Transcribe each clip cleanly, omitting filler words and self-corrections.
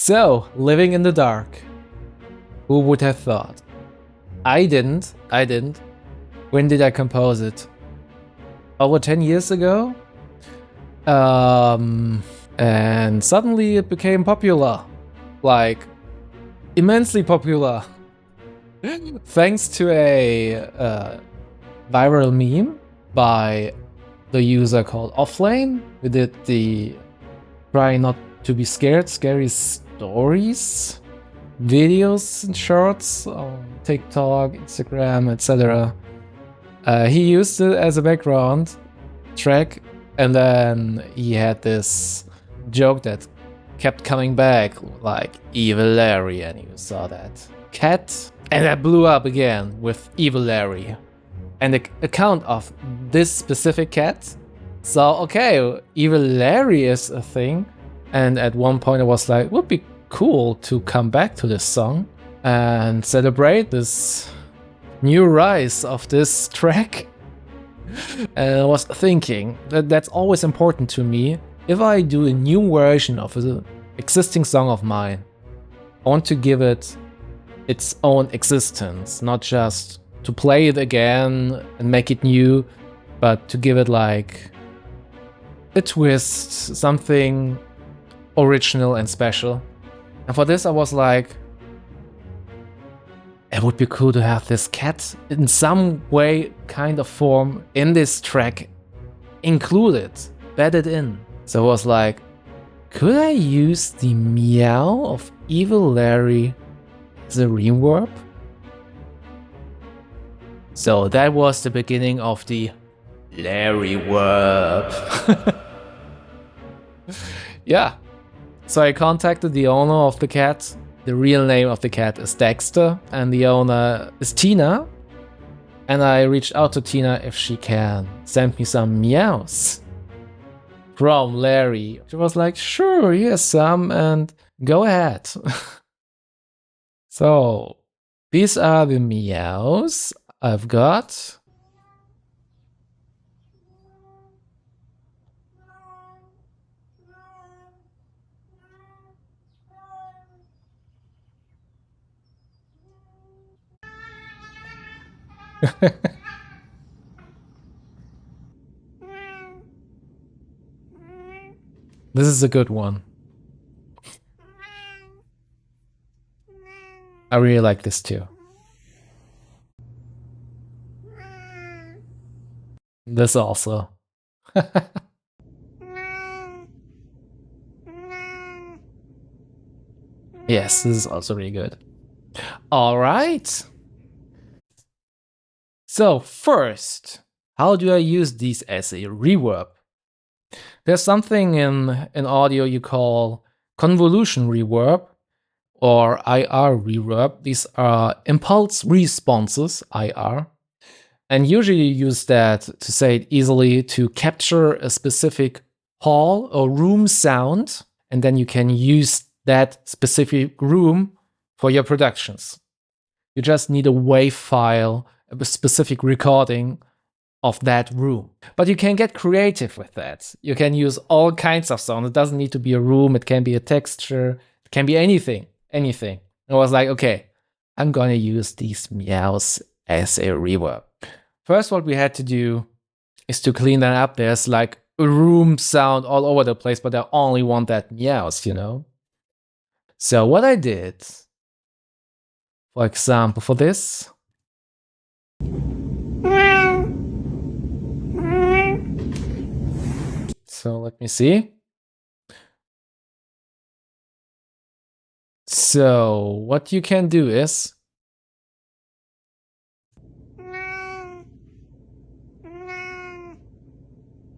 So, living in the dark. Who would have thought? I didn't. When did I compose it? Over 10 years ago? And suddenly it became popular. Like, immensely popular. Thanks to a viral meme by the user called Offlane, who did the Try Not to Be Scared, Scary Stories videos and shorts on TikTok, Instagram, etc. He used it as a background track, and then he had this joke that kept coming back, like Evil Larry, and you saw that cat, and that blew up again with Evil Larry. And the account of this specific cat. So, okay, Evil Larry is a thing. And at one point I was like, it would be cool to come back to this song and celebrate this new rise of this track. And I was thinking that that's always important to me. If I do a new version of an existing song of mine, I want to give it its own existence, not just to play it again and make it new, but to give it like a twist, something original and special. And for this I was like, it would be cool to have this cat in some way, kind of form in this track included, bedded in. So I was like, could I use the meow of Evil Larry as a reverb? So that was the beginning of the Larry Worp. Yeah. So I contacted the owner of the cat. The real name of the cat is Dexter, and the owner is Tina. And I reached out to Tina if she can send me some meows from Larry. She was like, sure, here's some, and go ahead. So these are the meows I've got. This is a good one. I really like this too. This also. Yes, this is also really good. All right. So first, how do I use these as a reverb? There's something in audio you call convolution reverb or IR reverb. These are impulse responses, IR. And usually you use that, to say it easily, to capture a specific hall or room sound, and then you can use that specific room for your productions. You just need a WAV file, a specific recording of that room. But you can get creative with that. You can use all kinds of sound. It doesn't need to be a room. It can be a texture. It can be anything. Anything. I was like, okay, I'm gonna use these meows as a reverb. First, what we had to do is to clean that up. There's like a room sound all over the place, but I only want that meows, you know? So what I did, for example, for this, so let me see. So what you can do is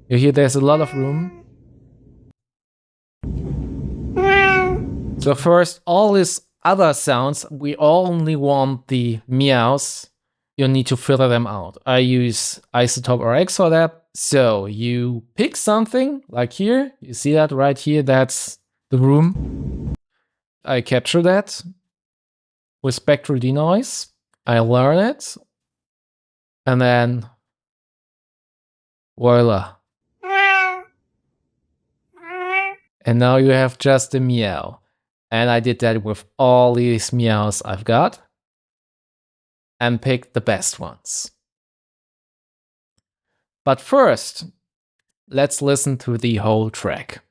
you hear there's a lot of room. So first, all these other sounds, we only want the meows. You need to filter them out. I use Isotope RX for that. So you pick something like here. You see that right here? That's the room. I capture that with spectral denoise. I learn it. And then voila. And now you have just a meow. And I did that with all these meows I've got and picked the best ones. But first, let's listen to the whole track.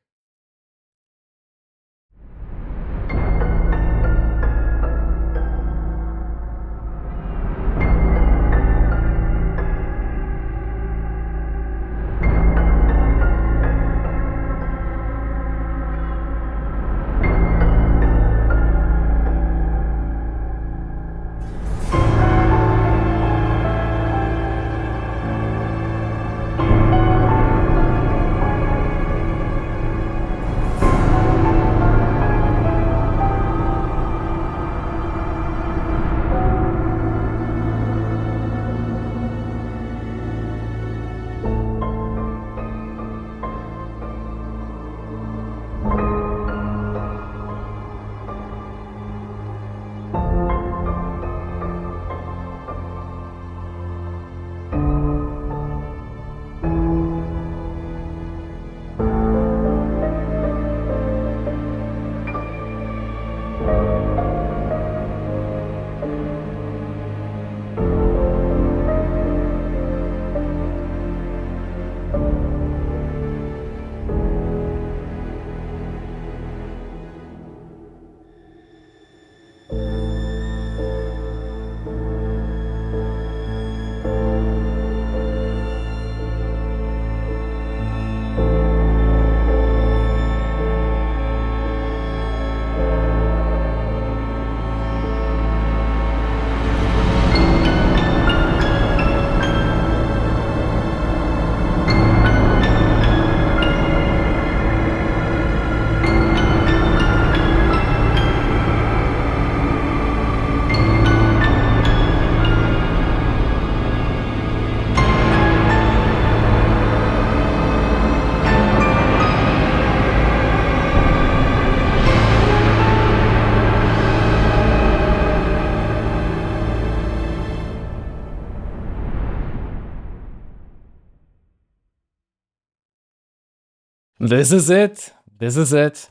This is it. This is it.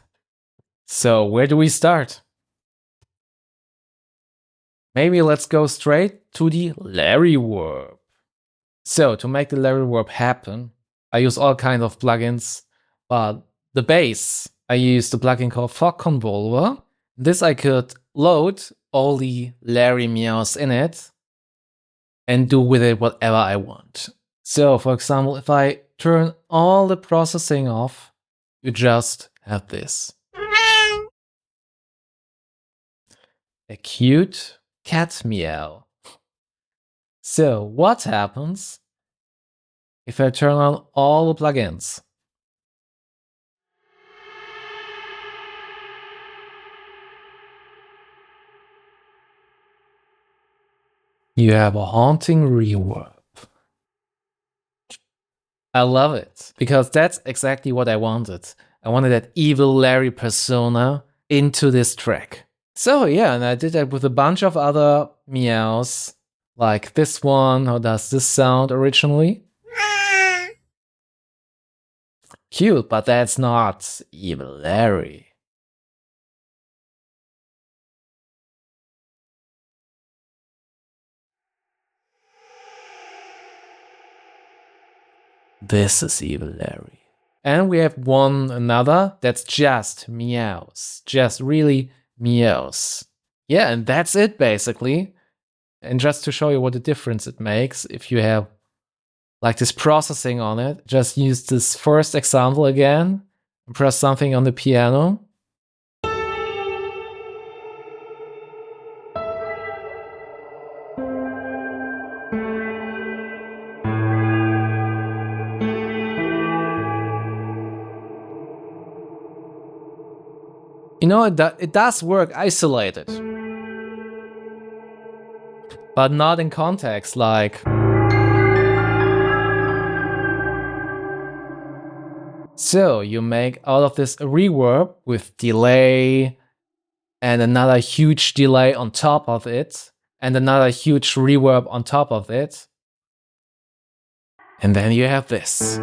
So where do we start? Maybe let's go straight to the Larry Warp. So to make the Larry Warp happen, I use all kinds of plugins, but the base, I use the plugin called Fog Convolver. This I could load all the Larry meows in it and do with it whatever I want. So for example, if I turn all the processing off, you just have this. A cute cat meow. So what happens if I turn on all the plugins? You have a haunting reverb. I love it, because that's exactly what I wanted. I wanted that evil Larry persona into this track. So yeah, and I did that with a bunch of other meows, like this one. How does this sound originally? Cute, but that's not evil Larry. This is evil Larry. And we have another that's just meows. Just really meows. Yeah, and that's it basically. And just to show you what a difference it makes if you have like this processing on it, just use this first example again and press something on the piano. You know, it does work isolated, but not in context like. So you make out of this a reverb with delay and another huge delay on top of it and another huge reverb on top of it. And then you have this.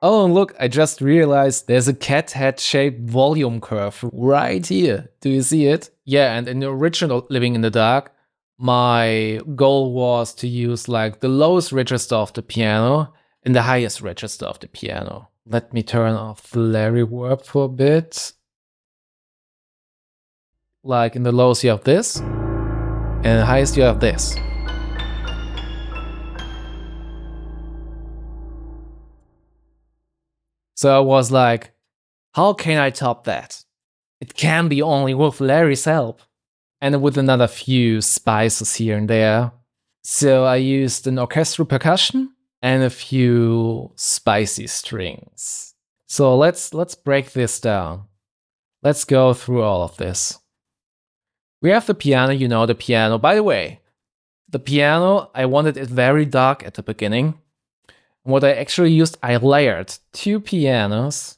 Oh, and look, I just realized there's a cat head shaped volume curve right here. Do you see it? Yeah, and in the original Living in the Dark, my goal was to use like the lowest register of the piano and the highest register of the piano. Let me turn off the Larry Worp for a bit. Like in the lowest you have this, and in the highest you have this. So I was like, how can I top that? It can be only with Larry's help. And with another few spices here and there. So I used an orchestral percussion and a few spicy strings. So let's break this down. Let's go through all of this. We have the piano, you know the piano. By the way, the piano, I wanted it very dark at the beginning. What I actually used, I layered 2 pianos.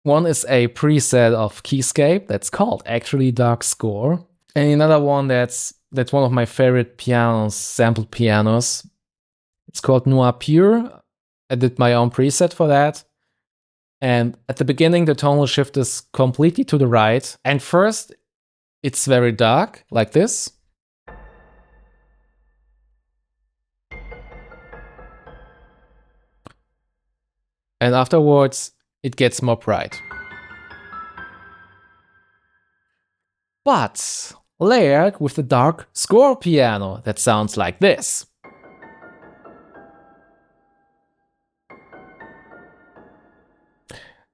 One is a preset of Keyscape that's called actually Dark Score. And another one that's one of my favorite pianos, sampled pianos. It's called Noir Pure. I did my own preset for that. And at the beginning, the tonal shift is completely to the right. And first, it's very dark, like this. And afterwards, it gets more bright. But layered with the dark score piano that sounds like this.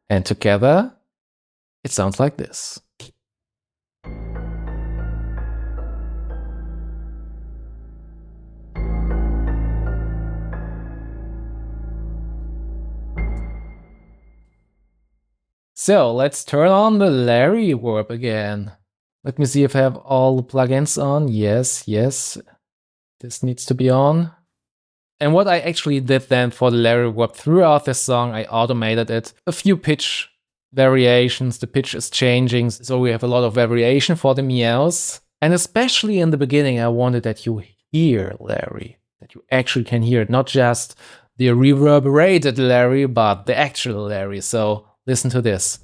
And together, it sounds like this. So let's turn on the Larry Warp again. Let me see if I have all the plugins on. Yes, yes. This needs to be on. And what I actually did then for the Larry Warp throughout this song, I automated it. A few pitch variations, the pitch is changing, so we have a lot of variation for the meows. And especially in the beginning, I wanted that you hear Larry, that you actually can hear it, not just the reverberated Larry, but the actual Larry. So listen to this.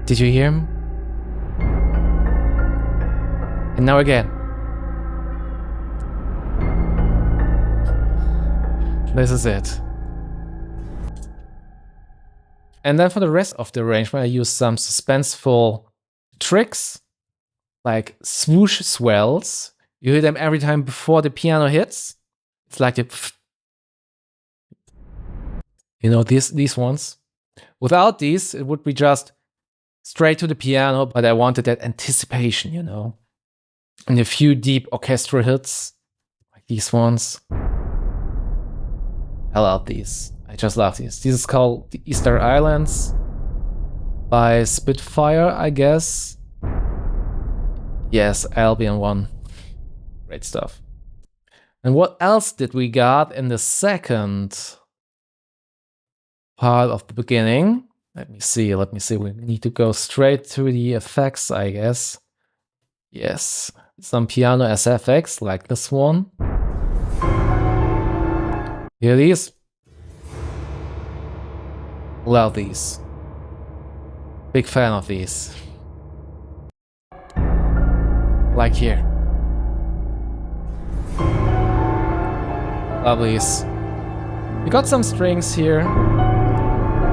Did you hear him? And now again. This is it. And then for the rest of the arrangement, I use some suspenseful tricks, like swoosh swells. You hear them every time before the piano hits. It's like the, you know, these ones. Without these, it would be just straight to the piano, but I wanted that anticipation, you know. And a few deep orchestral hits, like these ones. I love these. I just love these. This is called the Easter Islands by Spitfire, I guess. Yes, Albion 1. Great stuff. And what else did we got in the second part of the beginning? Let me see. We need to go straight to the effects, I guess. Yes, some piano SFX like this one. Hear these? Love these. Big fan of these. Like here. Love these. We got some strings here.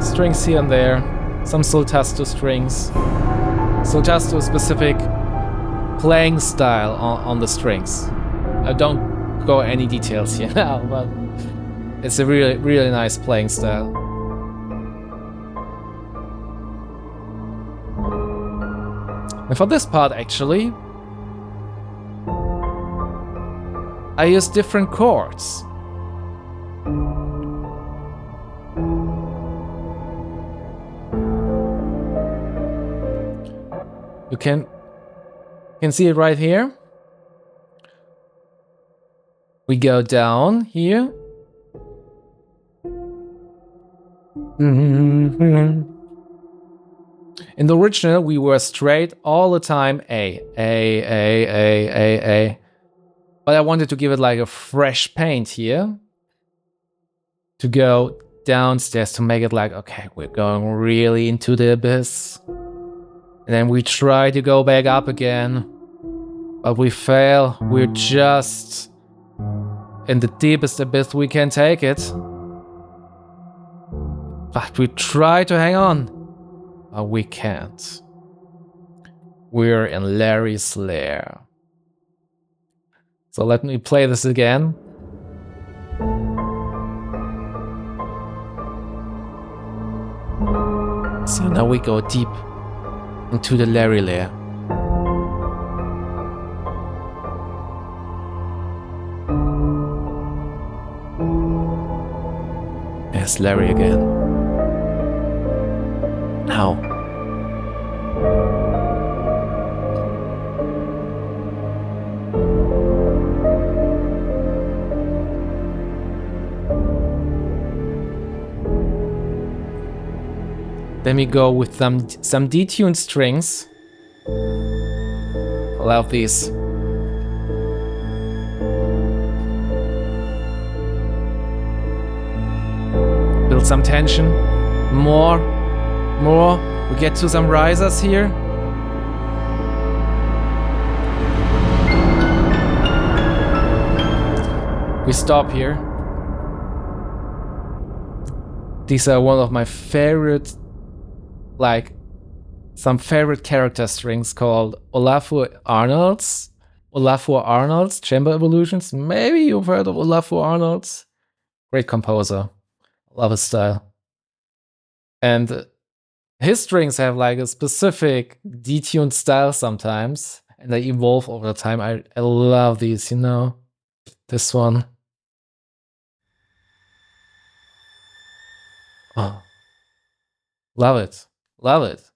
Strings here and there. Some Sultasto strings. Sultasto specific playing style on the strings. I don't go any details here now, but it's a really, really nice playing style. And for this part, actually, I use different chords. You can see it right here. We go down here. In the original, we were straight all the time A. But I wanted to give it like a fresh paint here. To go downstairs to make it like, okay, we're going really into the abyss. And then we try to go back up again. But we fail. We're just in the deepest abyss we can take it. But we try to hang on. But we can't. We're in Larry's lair. So let me play this again. So now we go deep into the Larry lair. There's Larry again. Now. Then we go with some detuned strings. I love these. Build some tension. More. We get to some risers here. We stop here. These are one of my favorite, like, some favorite character strings called Olafur Arnold's Chamber Evolutions. Maybe you've heard of Olafur Arnold's. Great composer. Love his style. And his strings have like a specific detuned style sometimes, and they evolve over time. I love these, you know. This one. Oh. Love it. Love it.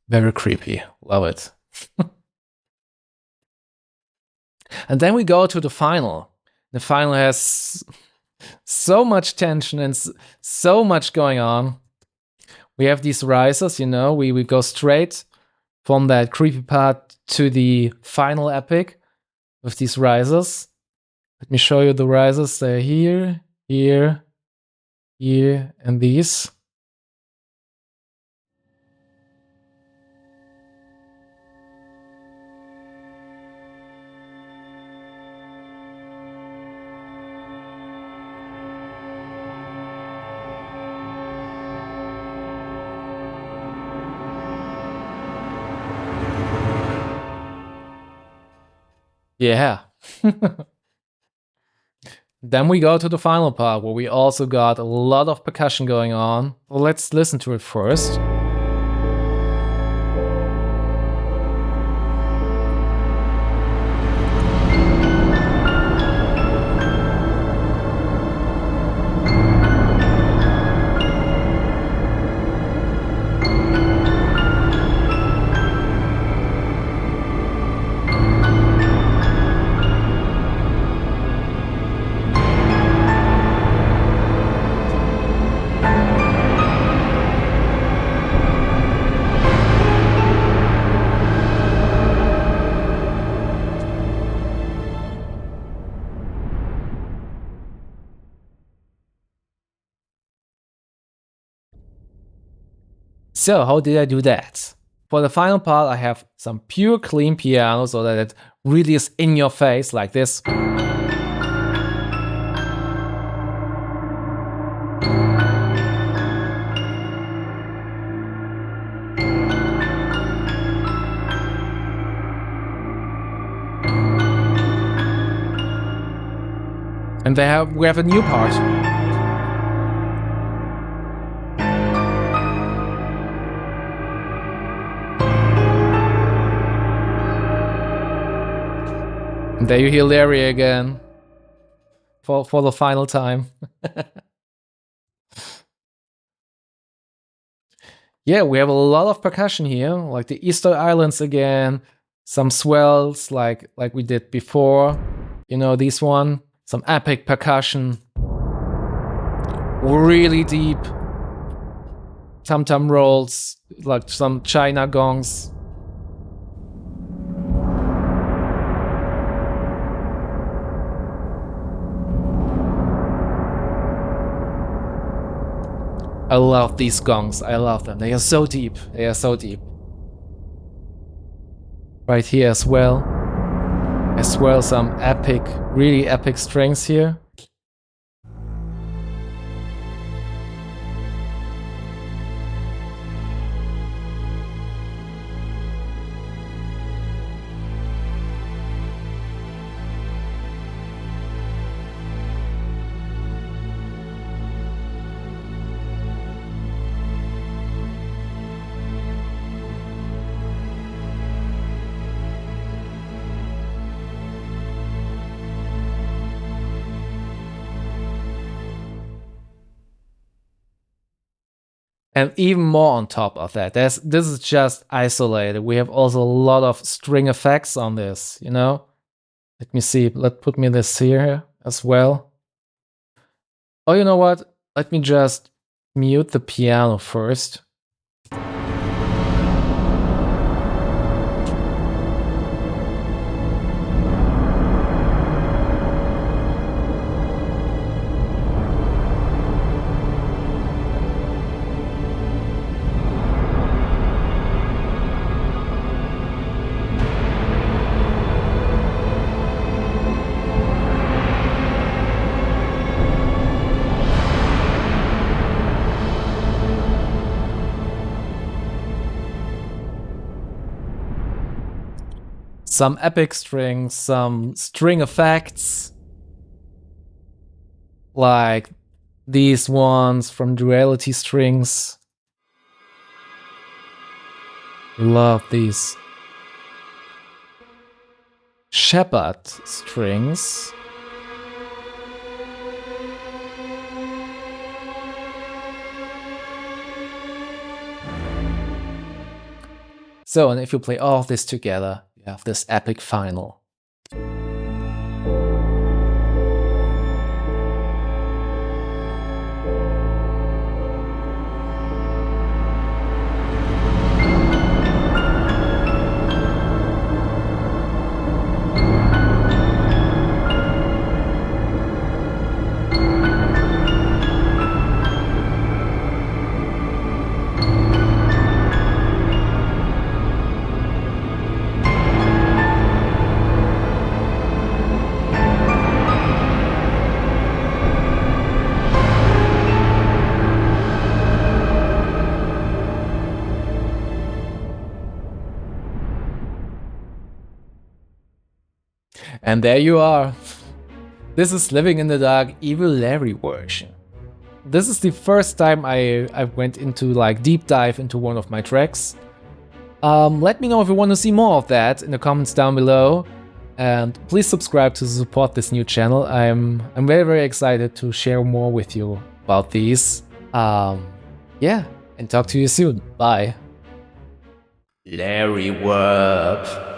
Very creepy. Love it. And then we go to the final. The final has so much tension and so much going on. We have these risers, you know, we go straight from that creepy part to the final epic with these risers. Let me show you the risers. They're here, here, here, and these. Yeah. Then we go to the final part where we also got a lot of percussion going on. Well, let's listen to it first. So how did I do that? For the final part, I have some pure clean piano so that it really is in your face like this. And we have a new part. And there you hear Larry again for the final time. Yeah, we have a lot of percussion here, like the Easter Islands again, some swells like we did before. You know, this one, some epic percussion, really deep tum-tum rolls, like some China gongs. I love these gongs. I love them. They are so deep. They are so deep. Right here as well. As well, some epic, really epic strings here. And even more on top of that, this is just isolated. We have also a lot of string effects on this, you know? Let me see. Put me this here as well. Oh, you know what? Let me just mute the piano first. Some epic strings, some string effects, like these ones from duality strings. Love these. Shepherd strings. So, and if you play all of this together, you have this epic final. And there you are. This is Living in the Dark Evil Larry version. This is the first time I went into like deep dive into one of my tracks. Let me know if you want to see more of that in the comments down below. And please subscribe to support this new channel. I'm very, very excited to share more with you about these. Yeah, and talk to you soon. Bye. Larry Worp.